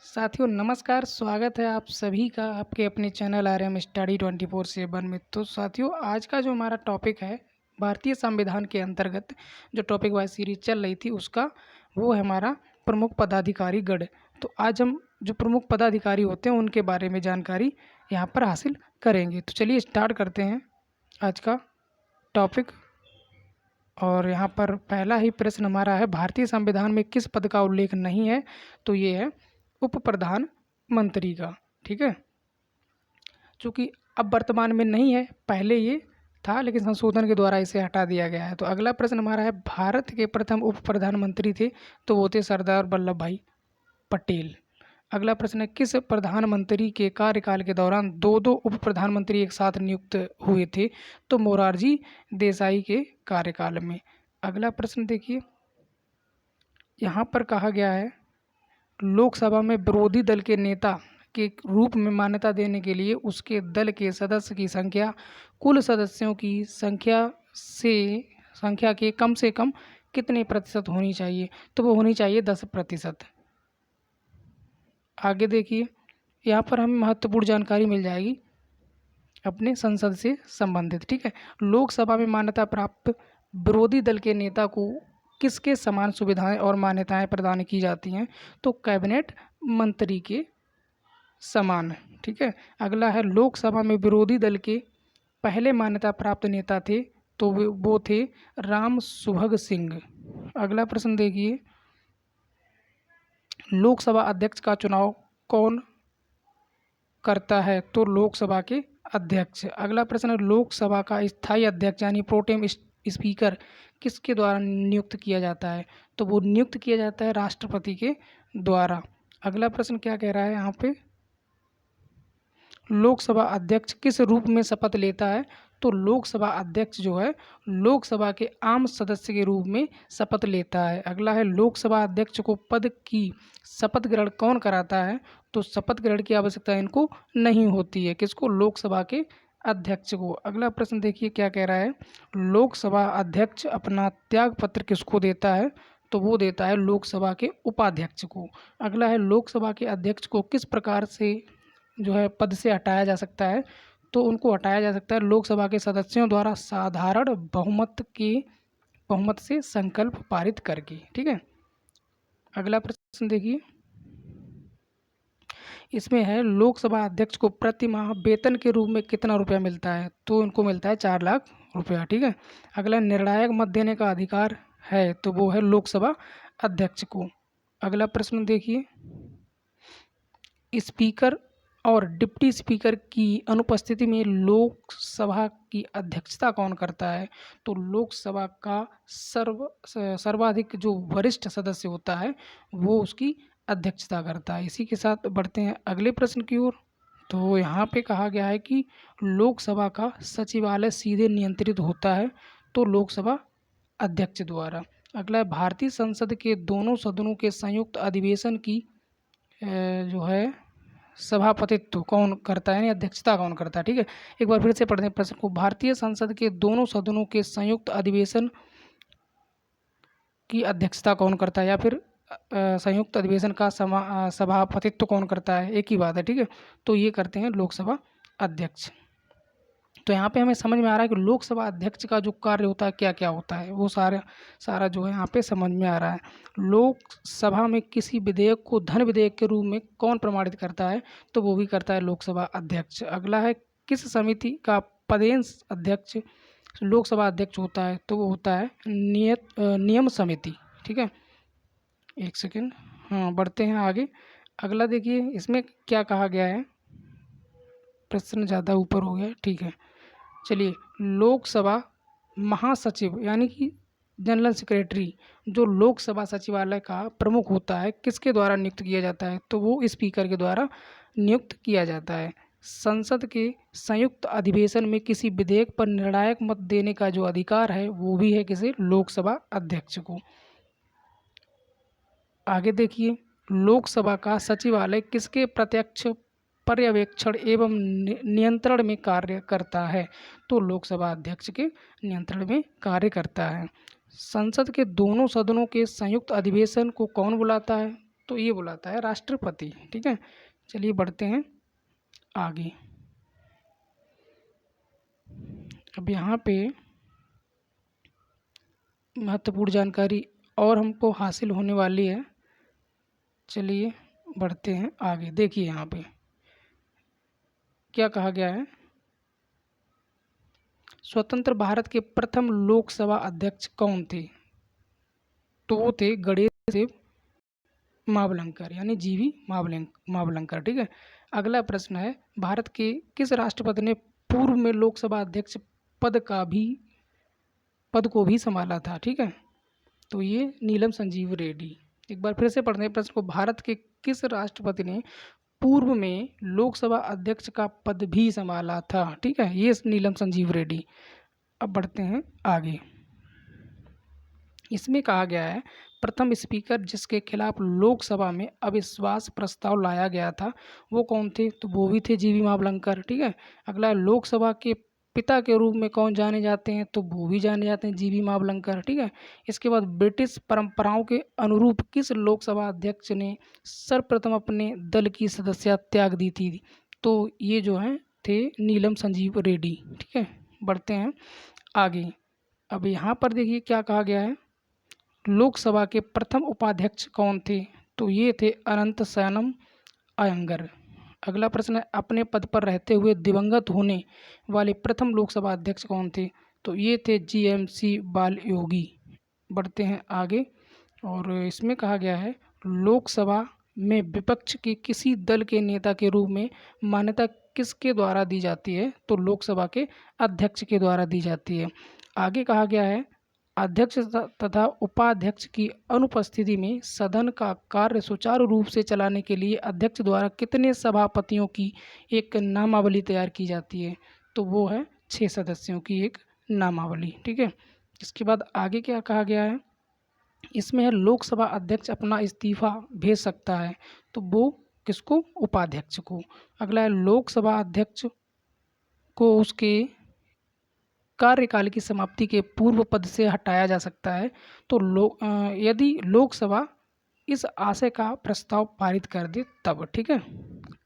साथियों नमस्कार, स्वागत है आप सभी का आपके अपने चैनल आरएम स्टडी 24/7 में। तो साथियों आज का जो हमारा टॉपिक है भारतीय संविधान के अंतर्गत जो टॉपिक वाइज सीरीज चल रही थी उसका वो है हमारा प्रमुख पदाधिकारी गण। तो आज हम जो प्रमुख पदाधिकारी होते हैं उनके बारे में जानकारी यहाँ पर हासिल करेंगे। तो चलिए स्टार्ट करते हैं आज का टॉपिक। और यहाँ पर पहला ही प्रश्न हमारा है, भारतीय संविधान में किस पद का उल्लेख नहीं है? तो ये है उप प्रधानमंत्री का। ठीक है, चूँकि अब वर्तमान में नहीं है, पहले ये था लेकिन संशोधन के द्वारा इसे हटा दिया गया है। तो अगला प्रश्न हमारा है, भारत के प्रथम उप प्रधानमंत्री थे तो वो थे सरदार वल्लभ भाई पटेल। अगला प्रश्न है, किस प्रधानमंत्री के कार्यकाल के दौरान दो दो उप प्रधानमंत्री एक साथ नियुक्त हुए थे? तो मोरारजी देसाई के कार्यकाल में। अगला प्रश्न देखिए, यहाँ पर कहा गया है लोकसभा में विरोधी दल के नेता के रूप में मान्यता देने के लिए उसके दल के सदस्य की संख्या कुल सदस्यों की संख्या के कम से कम कितने प्रतिशत होनी चाहिए? तो वो होनी चाहिए 10%। आगे देखिए, यहाँ पर हमें महत्वपूर्ण जानकारी मिल जाएगी अपने संसद से संबंधित। ठीक है, लोकसभा में मान्यता प्राप्त विरोधी दल के नेता को किसके समान सुविधाएं और मान्यताएं प्रदान की जाती हैं? तो कैबिनेट मंत्री के समान। ठीक है, अगला है, लोकसभा में विरोधी दल के पहले मान्यता प्राप्त नेता थे तो वो थे राम सुभग सिंह। अगला प्रश्न देखिए, लोकसभा अध्यक्ष का चुनाव कौन करता है? तो लोकसभा के अध्यक्ष। अगला प्रश्न है, लोकसभा का स्थायी अध्यक्ष यानी प्रोटेम स्पीकर किसके द्वारा नियुक्त किया जाता है? तो वो नियुक्त किया जाता है राष्ट्रपति के द्वारा। अगला प्रश्न क्या कह रहा है यहाँ पे, लोकसभा अध्यक्ष किस रूप में शपथ लेता है? तो लोकसभा अध्यक्ष जो है लोकसभा के आम सदस्य के रूप में शपथ लेता है। अगला है, लोकसभा अध्यक्ष को पद की शपथ ग्रहण कौन कराता है? तो शपथ ग्रहण की आवश्यकता इनको नहीं होती है। किसको? लोकसभा के अध्यक्ष को। अगला प्रश्न देखिए क्या कह रहा है, लोकसभा अध्यक्ष अपना त्याग पत्र किसको देता है? तो वो देता है लोकसभा के उपाध्यक्ष को। अगला है, लोकसभा के अध्यक्ष को किस प्रकार से जो है पद से हटाया जा सकता है? तो उनको हटाया जा सकता है लोकसभा के सदस्यों द्वारा साधारण बहुमत से संकल्प पारित करके। ठीक है, अगला प्रश्न देखिए, इसमें है लोकसभा अध्यक्ष को प्रति माह वेतन के रूप में कितना रुपया मिलता है? तो उनको मिलता है 4 लाख रुपया। ठीक है, अगला, निर्णायक मत देने का अधिकार है तो वो है लोकसभा अध्यक्ष को। अगला प्रश्न देखिए, स्पीकर और डिप्टी स्पीकर की अनुपस्थिति में लोकसभा की अध्यक्षता कौन करता है? तो लोकसभा का सर्वाधिक जो वरिष्ठ सदस्य होता है वो उसकी अध्यक्षता करता है। इसी के साथ बढ़ते हैं अगले प्रश्न की ओर। तो यहाँ पे कहा गया है कि लोकसभा का सचिवालय सीधे नियंत्रित होता है तो लोकसभा अध्यक्ष द्वारा। अगला है, भारतीय संसद के दोनों सदनों के संयुक्त अधिवेशन की जो है सभापतित्व कौन करता है यानी अध्यक्षता कौन करता है? ठीक है, एक बार फिर से पढ़ते हैं प्रश्न को, भारतीय संसद के दोनों सदनों के संयुक्त अधिवेशन की अध्यक्षता कौन करता है या फिर संयुक्त अधिवेशन का सभापतित्व कौन करता है? एक ही बात है। ठीक है, तो ये करते हैं लोकसभा अध्यक्ष। तो यहाँ पे हमें समझ में आ रहा है कि लोकसभा अध्यक्ष का जो कार्य होता है क्या क्या होता है, वो सारा जो है यहाँ पे समझ में आ रहा है। लोकसभा में किसी विधेयक को धन विधेयक के रूप में कौन प्रमाणित करता है? तो वो भी करता है लोकसभा अध्यक्ष। अगला है, किस समिति का पदेन अध्यक्ष लोकसभा अध्यक्ष होता है? तो वो होता है नियम समिति। ठीक है, एक सेकेंड, हाँ बढ़ते हैं आगे। अगला देखिए, इसमें क्या कहा गया है, प्रश्न ज़्यादा ऊपर हो गया। ठीक है, चलिए, लोकसभा महासचिव यानी कि जनरल सेक्रेटरी जो लोकसभा सचिवालय का प्रमुख होता है किसके द्वारा नियुक्त किया जाता है? तो वो स्पीकर के द्वारा नियुक्त किया जाता है। संसद के संयुक्त अधिवेशन में किसी विधेयक पर निर्णायक मत देने का जो अधिकार है वो भी है किसी लोकसभा अध्यक्ष को। आगे देखिए, लोकसभा का सचिवालय किसके प्रत्यक्ष पर्यवेक्षण एवं नियंत्रण में कार्य करता है? तो लोकसभा अध्यक्ष के नियंत्रण में कार्य करता है। संसद के दोनों सदनों के संयुक्त अधिवेशन को कौन बुलाता है? तो ये बुलाता है राष्ट्रपति। ठीक है, चलिए बढ़ते हैं आगे। अब यहाँ पे महत्वपूर्ण जानकारी और हमको हासिल होने वाली है। चलिए बढ़ते हैं आगे। देखिए यहाँ पे क्या कहा गया है, स्वतंत्र भारत के प्रथम लोकसभा अध्यक्ष कौन थे? तो वो थे गणेश देव मावलंकर, यानी जीवी मावलंकर। ठीक है, अगला प्रश्न है, भारत के किस राष्ट्रपति ने पूर्व में लोकसभा अध्यक्ष पद को भी संभाला था? ठीक है, तो ये नीलम संजीव रेड्डी। एक बार फिर से पढ़ते हैं प्रश्न को, भारत के किस राष्ट्रपति ने पूर्व में लोकसभा अध्यक्ष का पद भी संभाला था? ठीक है, ये नीलम संजीव रेड्डी। अब बढ़ते हैं आगे। इसमें कहा गया है, प्रथम स्पीकर जिसके खिलाफ लोकसभा में अविश्वास प्रस्ताव लाया गया था वो कौन थे? तो वो भी थे जीवी मावलंकर। ठीक है, अगला लोकसभा के पिता के रूप में कौन जाने जाते हैं? तो वो भी जाने जाते हैं जीवी मावलंकर। ठीक है, इसके बाद ब्रिटिश परंपराओं के अनुरूप किस लोकसभा अध्यक्ष ने सर्वप्रथम अपने दल की सदस्यता त्याग दी थी? तो ये जो हैं थे नीलम संजीव रेड्डी। ठीक है, बढ़ते हैं आगे। अब यहाँ पर देखिए क्या कहा गया है, लोकसभा के प्रथम उपाध्यक्ष कौन थे? तो ये थे अनंत शयनम अयंगर। अगला प्रश्न है, अपने पद पर रहते हुए दिवंगत होने वाले प्रथम लोकसभा अध्यक्ष कौन थे? तो ये थे जीएमसी बालयोगी। बढ़ते हैं आगे, और इसमें कहा गया है, लोकसभा में विपक्ष के किसी दल के नेता के रूप में मान्यता किसके द्वारा दी जाती है? तो लोकसभा के अध्यक्ष के द्वारा दी जाती है। आगे कहा गया है, अध्यक्ष तथा उपाध्यक्ष की अनुपस्थिति में सदन का कार्य सुचारू रूप से चलाने के लिए अध्यक्ष द्वारा कितने सभापतियों की एक नामावली तैयार की जाती है? तो वो है 6 सदस्यों की एक नामावली। ठीक है, इसके बाद आगे क्या कहा गया है, इसमें है लोकसभा अध्यक्ष अपना इस्तीफा भेज सकता है। तो वो किसको? उपाध्यक्ष को। अगला है, लोकसभा अध्यक्ष को उसके कार्यकाल की समाप्ति के पूर्व पद से हटाया जा सकता है। तो यदि लोकसभा इस आशय का प्रस्ताव पारित कर दे तब। ठीक है,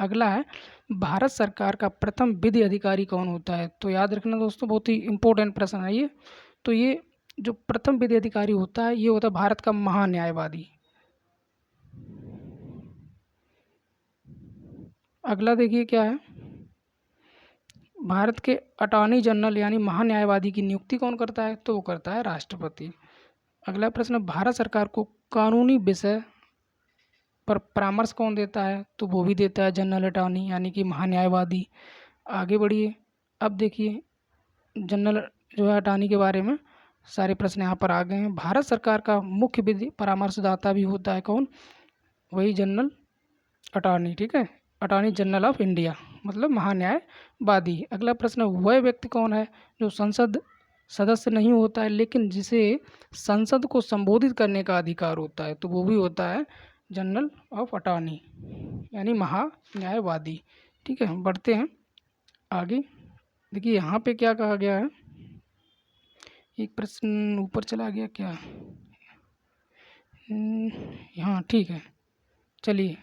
अगला है, भारत सरकार का प्रथम विधि अधिकारी कौन होता है? तो याद रखना दोस्तों, बहुत ही इम्पोर्टेंट प्रश्न है ये। तो ये जो प्रथम विधि अधिकारी होता है ये होता है भारत का महान्यायवादी। अगला देखिए क्या है, भारत के अटॉर्नी जनरल यानी महान्यायवादी की नियुक्ति कौन करता है? तो वो करता है राष्ट्रपति। अगला प्रश्न, भारत सरकार को कानूनी विषय पर परामर्श कौन देता है? तो वो भी देता है जनरल अटॉर्नी यानी कि महान्यायवादी। आगे बढ़िए, अब देखिए जनरल जो है अटॉर्नी के बारे में सारे प्रश्न यहाँ पर आ गए हैं। भारत सरकार का मुख्य विधि परामर्शदाता भी होता है कौन? वही जनरल अटॉर्नी। ठीक है, अटॉर्नी जनरल ऑफ इंडिया मतलब महान्यायवादी। अगला प्रश्न, वह व्यक्ति कौन है जो संसद सदस्य नहीं होता है लेकिन जिसे संसद को संबोधित करने का अधिकार होता है? तो वो भी होता है जनरल ऑफ अटॉर्नी यानी महान्यायवादी। ठीक है, बढ़ते हैं आगे। देखिए यहाँ पे क्या कहा गया है, एक प्रश्न ऊपर चला गया क्या? हाँ ठीक है, चलिए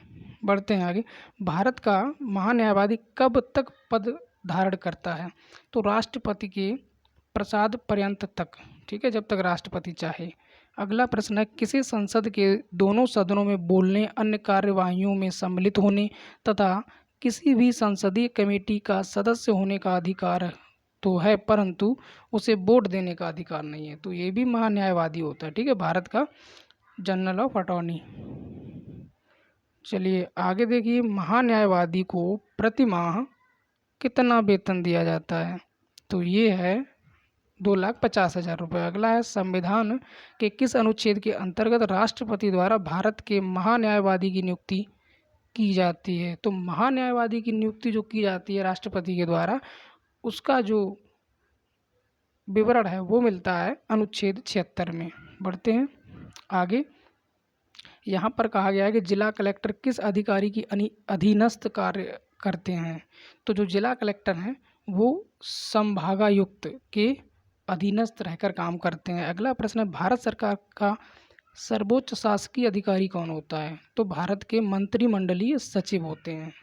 बढ़ते हैं आगे। भारत का महान्यायवादी कब तक पद धारण करता है? तो राष्ट्रपति के प्रसाद पर्यंत तक। ठीक है, जब तक राष्ट्रपति चाहे। अगला प्रश्न है, किसी संसद के दोनों सदनों में बोलने, अन्य कार्यवाहियों में सम्मिलित होने तथा किसी भी संसदीय कमेटी का सदस्य होने का अधिकार तो है, परंतु उसे वोट देने का अधिकार नहीं है। तो ये भी महान्यायवादी होता है। ठीक है, भारत का जनरल ऑफ अटॉर्नी। चलिए आगे देखिए, महान्यायवादी को प्रति माह कितना वेतन दिया जाता है? तो ये है 2,50,000 रुपये। अगला है, संविधान के किस अनुच्छेद के अंतर्गत राष्ट्रपति द्वारा भारत के महान्यायवादी की नियुक्ति की जाती है? तो महान्यायवादी की नियुक्ति जो की जाती है राष्ट्रपति के द्वारा, उसका जो विवरण है वो मिलता है अनुच्छेद 76 में। बढ़ते हैं आगे। यहाँ पर कहा गया है कि जिला कलेक्टर किस अधिकारी की अधीनस्थ कार्य करते हैं? तो जो जिला कलेक्टर हैं वो संभागायुक्त के अधीनस्थ रहकर काम करते हैं। अगला प्रश्न है, भारत सरकार का सर्वोच्च शासकीय अधिकारी कौन होता है? तो भारत के मंत्रिमंडलीय सचिव होते हैं।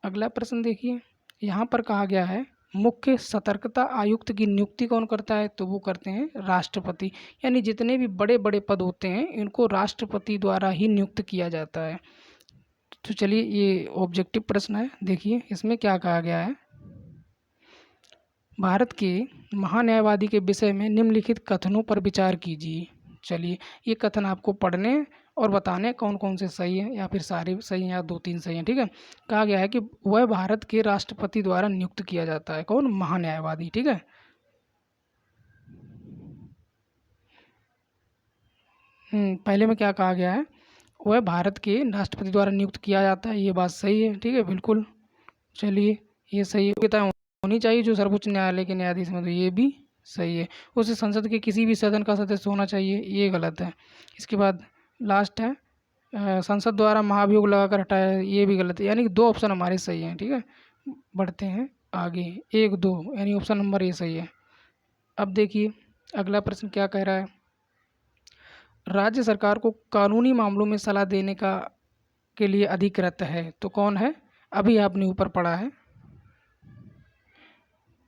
अगला प्रश्न देखिए, यहाँ पर कहा गया है मुख्य सतर्कता आयुक्त की नियुक्ति कौन करता है? तो वो करते हैं राष्ट्रपति। यानी जितने भी बड़े बड़े पद होते हैं इनको राष्ट्रपति द्वारा ही नियुक्त किया जाता है। तो चलिए ये ऑब्जेक्टिव प्रश्न है, देखिए इसमें क्या कहा गया है। भारत के महान्यायवादी के विषय में निम्नलिखित कथनों पर विचार कीजिए। चलिए ये कथन आपको पढ़ने और बताने कौन कौन से सही हैं या फिर सारे सही हैं या 2-3 सही हैं, ठीक है। कहा गया है कि वह भारत के राष्ट्रपति द्वारा नियुक्त किया जाता है। कौन? महान्यायवादी, ठीक है। पहले में क्या कहा गया है? वह भारत के राष्ट्रपति द्वारा नियुक्त किया जाता है, ये बात सही है, ठीक है, बिल्कुल। चलिए ये सही योग्यता होनी चाहिए जो सर्वोच्च न्यायालय के न्यायाधीश में, तो ये भी सही है। उसे संसद के किसी भी सदन का सदस्य होना चाहिए, ये गलत है। इसके बाद लास्ट है संसद द्वारा महाभियोग लगाकर हटाया, ये भी गलत है। यानी कि 2 ऑप्शन हमारे सही हैं, ठीक है। बढ़ते हैं आगे, 1-2 यानी ऑप्शन नंबर ए सही है। अब देखिए अगला प्रश्न क्या कह रहा है। राज्य सरकार को कानूनी मामलों में सलाह देने का के लिए अधिकृत है, तो कौन है? अभी आपने ऊपर पढ़ा है,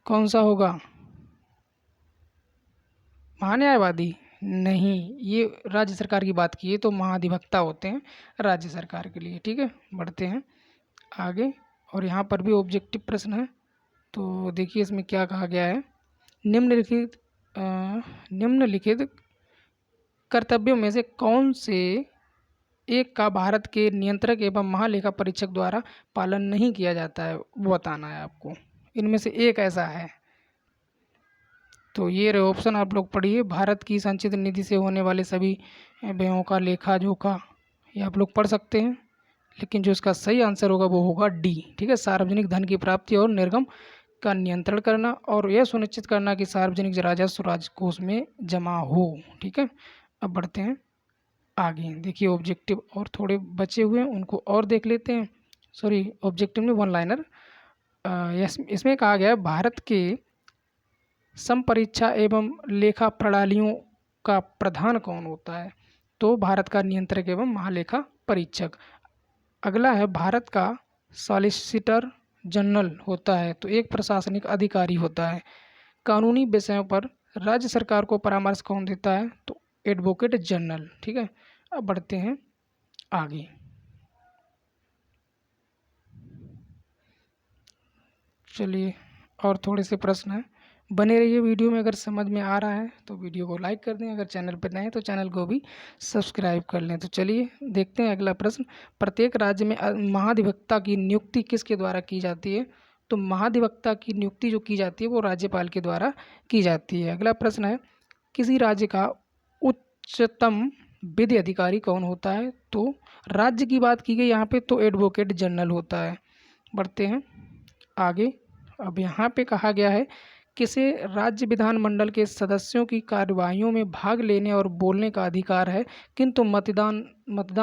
कौन सा होगा? महान्यायवादी? नहीं, ये राज्य सरकार की बात की है तो महाधिवक्ता होते हैं राज्य सरकार के लिए, ठीक है। बढ़ते हैं आगे, और यहाँ पर भी ऑब्जेक्टिव प्रश्न है, तो देखिए इसमें क्या कहा गया है। निम्नलिखित कर्तव्यों में से कौन से एक का भारत के नियंत्रक एवं महालेखा परीक्षक द्वारा पालन नहीं किया जाता है, वो बताना है आपको। इनमें से एक ऐसा है, तो ये रहे ऑप्शन, आप लोग पढ़िए। भारत की संचित निधि से होने वाले सभी व्ययों का लेखा जोखा, ये आप लोग पढ़ सकते हैं, लेकिन जो इसका सही आंसर होगा वो होगा डी, ठीक है। सार्वजनिक धन की प्राप्ति और निर्गम का नियंत्रण करना और यह सुनिश्चित करना कि सार्वजनिक राजस्व राजकोष में जमा हो, ठीक है। अब बढ़ते हैं आगे, देखिए ऑब्जेक्टिव और थोड़े बचे हुए हैं उनको और देख लेते हैं। सॉरी, ऑब्जेक्टिव में 1 लाइनर। इसमें कहा गया है भारत के समपरीक्षा एवं लेखा प्रणालियों का प्रधान कौन होता है? तो भारत का नियंत्रक एवं महालेखा परीक्षक। अगला है भारत का सॉलिसिटर जनरल होता है, तो एक प्रशासनिक अधिकारी होता है। कानूनी विषयों पर राज्य सरकार को परामर्श कौन देता है? तो एडवोकेट जनरल, ठीक है। अब बढ़ते हैं आगे, चलिए और थोड़े से प्रश्न हैं, बने रहिए वीडियो में। अगर समझ में आ रहा है तो वीडियो को लाइक कर दें, अगर चैनल पर नए हैं तो चैनल को भी सब्सक्राइब कर लें। तो चलिए देखते हैं अगला प्रश्न। प्रत्येक राज्य में महाधिवक्ता की नियुक्ति किसके द्वारा की जाती है? तो महाधिवक्ता की नियुक्ति जो की जाती है वो राज्यपाल के द्वारा की जाती है। अगला प्रश्न है किसी राज्य का उच्चतम विधि अधिकारी कौन होता है? तो राज्य की बात की गई यहाँ पे, तो एडवोकेट जनरल होता है। बढ़ते हैं आगे, अब यहाँ पे कहा गया है किसे राज्य विधानमंडल के सदस्यों की कार्यवाहियों में भाग लेने और बोलने का अधिकार है किंतु मतदान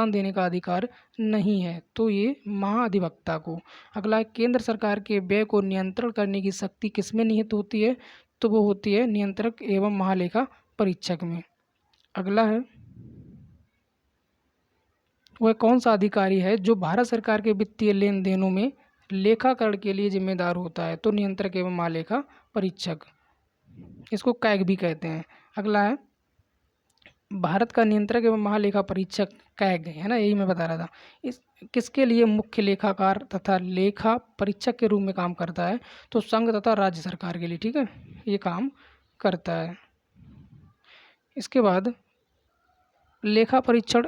देने का अधिकार नहीं है? तो ये महाधिवक्ता को। अगला है केंद्र सरकार के व्यय को नियंत्रण करने की शक्ति किसमें निहित होती है? तो वो होती है नियंत्रक एवं महालेखा परीक्षक में। अगला है वह कौन सा अधिकारी है जो भारत सरकार के वित्तीय लेन देनों में लेखाकरण के लिए जिम्मेदार होता है? तो नियंत्रक एवं महालेखा परीक्षक, इसको कैग भी कहते हैं। अगला है भारत का नियंत्रक एवं महालेखा परीक्षक कैग है ना, यही मैं बता रहा था। इस किसके लिए मुख्य लेखाकार तथा लेखा परीक्षक के रूप में काम करता है? तो संघ तथा राज्य सरकार के लिए, ठीक है, ये काम करता है। इसके बाद लेखा परीक्षण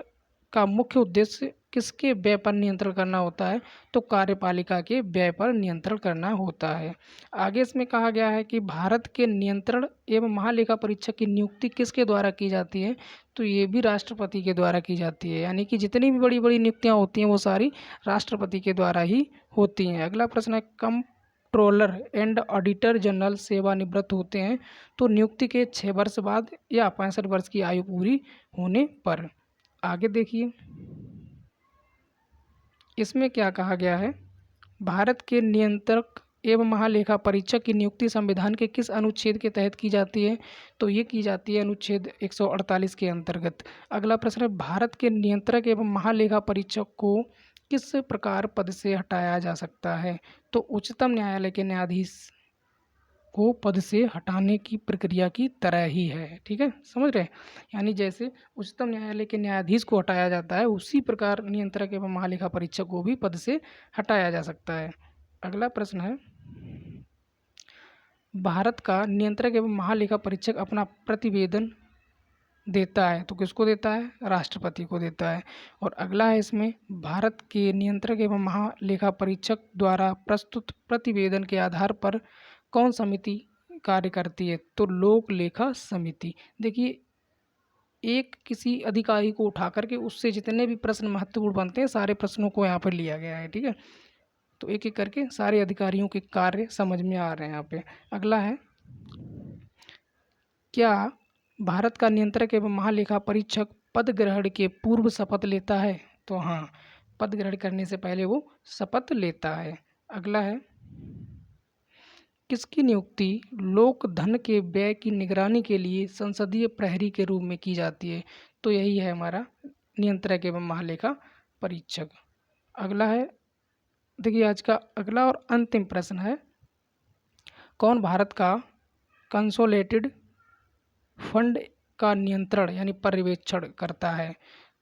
का मुख्य उद्देश्य किसके व्यय पर नियंत्रण करना होता है? तो कार्यपालिका के व्यय पर नियंत्रण करना होता है। आगे इसमें कहा गया है कि भारत के नियंत्रण एवं महालेखा परीक्षक की नियुक्ति किसके द्वारा की जाती है? तो ये भी राष्ट्रपति के द्वारा की जाती है। यानी कि जितनी भी बड़ी बड़ी नियुक्तियाँ होती हैं वो सारी राष्ट्रपति के द्वारा ही होती हैं। अगला प्रश्न है कंट्रोलर एंड ऑडिटर जनरल सेवानिवृत्त होते हैं तो नियुक्ति के 6 वर्ष बाद या 65 वर्ष की आयु पूरी होने पर। आगे देखिए इसमें क्या कहा गया है। भारत के नियंत्रक एवं महालेखा परीक्षक की नियुक्ति संविधान के किस अनुच्छेद के तहत की जाती है? तो ये की जाती है अनुच्छेद 148 के अंतर्गत। अगला प्रश्न है, भारत के नियंत्रक एवं महालेखा परीक्षक को किस प्रकार पद से हटाया जा सकता है? तो उच्चतम न्यायालय के न्यायाधीश को पद से हटाने की प्रक्रिया की तरह ही है। ठीक है, समझ रहे हैं? यानी जैसे उच्चतम न्यायालय के न्यायाधीश को हटाया जाता है, उसी प्रकार नियंत्रक एवं महालेखा परीक्षक को भी पद से हटाया जा सकता है। अगला प्रश्न है, भारत का नियंत्रक एवं महालेखा परीक्षक अपना प्रतिवेदन देता है तो किसको देता है? राष्ट्रपति को देता है। और अगला है इसमें, भारत के नियंत्रक एवं महालेखा परीक्षक द्वारा प्रस्तुत प्रतिवेदन के आधार पर कौन समिति कार्य करती है? तो लोक लेखा समिति। देखिए, एक किसी अधिकारी को उठा करके उससे जितने भी प्रश्न महत्वपूर्ण बनते हैं सारे प्रश्नों को यहाँ पर लिया गया है। ठीक है, तो एक एक करके सारे अधिकारियों के कार्य समझ में आ रहे हैं यहाँ पे। अगला है, क्या भारत का नियंत्रक एवं महालेखा परीक्षक पद ग्रहण के पूर्व शपथ लेता है? तो हाँ, पद ग्रहण करने से पहले वो शपथ लेता है। अगला है, किसकी नियुक्ति लोक धन के व्यय की निगरानी के लिए संसदीय प्रहरी के रूप में की जाती है? तो यही है हमारा नियंत्रक एवं महालेखा परीक्षक। अगला है, देखिए आज का अगला और अंतिम प्रश्न है, कौन भारत का कंसोलिडेटेड फंड का नियंत्रण यानी पर्यवेक्षण करता है?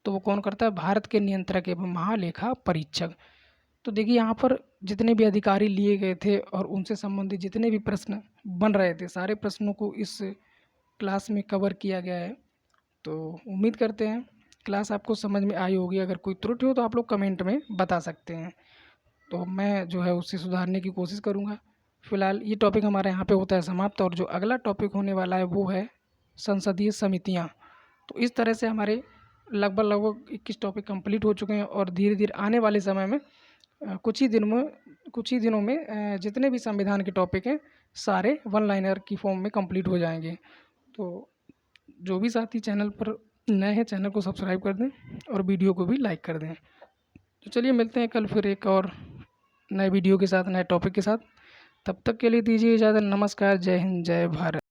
तो वो कौन करता है? भारत के नियंत्रक एवं महालेखा परीक्षक। तो देखिए, यहाँ पर जितने भी अधिकारी लिए गए थे और उनसे संबंधित जितने भी प्रश्न बन रहे थे सारे प्रश्नों को इस क्लास में कवर किया गया है। तो उम्मीद करते हैं क्लास आपको समझ में आई होगी। अगर कोई त्रुटि हो तो आप लोग कमेंट में बता सकते हैं, तो मैं जो है उससे सुधारने की कोशिश करूँगा। फिलहाल ये टॉपिक हमारा यहाँ पे होता है समाप्त, और जो अगला टॉपिक होने वाला है वो है संसदीय समितियाँ। तो इस तरह से हमारे लगभग 21 टॉपिक कंप्लीट हो चुके हैं, और धीरे धीरे आने वाले समय में कुछ ही दिनों में जितने भी संविधान के टॉपिक हैं सारे वन लाइनर की फॉर्म में कंप्लीट हो जाएंगे। तो जो भी साथी चैनल पर नए हैं चैनल को सब्सक्राइब कर दें और वीडियो को भी लाइक कर दें। तो चलिए मिलते हैं कल फिर एक और नए वीडियो के साथ, नए टॉपिक के साथ। तब तक के लिए दीजिए इजाज़त। नमस्कार, जय हिंद, जय भारत।